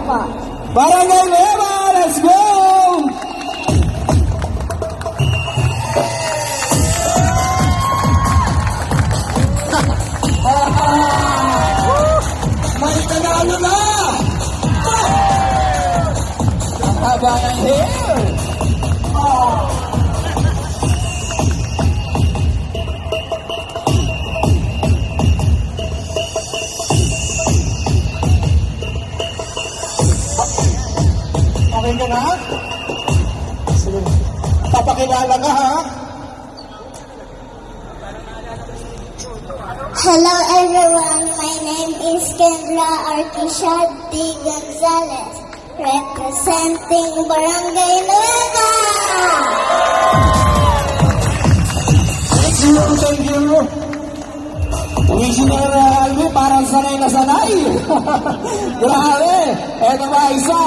Tama. Barangay Nueva, let's go! May nanalo na! Ang haba ng hair! Okay ka na? Sige. Papakilala ka ha? Hello everyone, my name is Kendra Artisha D. Gonzalez, representing Barangay Nueva. Thank you. Engineer Alvi, parang sanay na sanay. Grabe. Eto ba, isa.